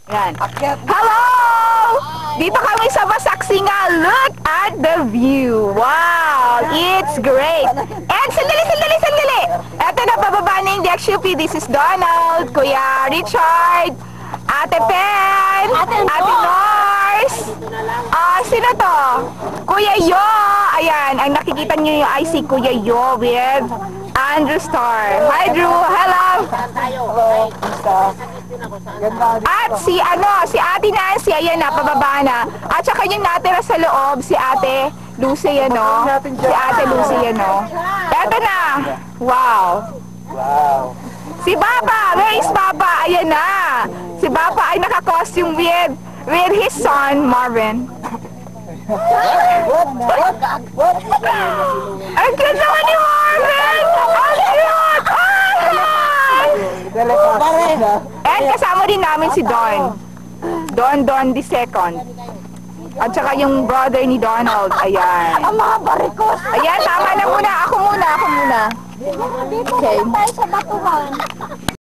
Yan. Hello! Dito kami sa Masaksingal. Look at the view. Wow! It's great. And sandali! Eto na, pababa na yung DXUP. This is Donald, Kuya Richard, Ate Pen, Ate Nors. Sino to? Kuya Yo. Ayan, ang nakikita niyo yung IC Kuya Yo with Andrew Star. Hi Drew, hello. At si Ate Nancy, ayan na, pababa na. At saka yung natira sa loob, si Ate Lucy, ano? Si Ate Lucy, ano? Eto na. Wow. Si Papa, where is Papa? Ayan na. Si Papa ay naka-costume with his son, Marvin. Ang cute naman ni Marvin! Ang cute! And kasama din namin si Don. Don the second. At saka yung brother ni Donald. Ayan. Ang mga barikos. Ayan, tama na muna. Ako muna. Dito tayo sa batuhan.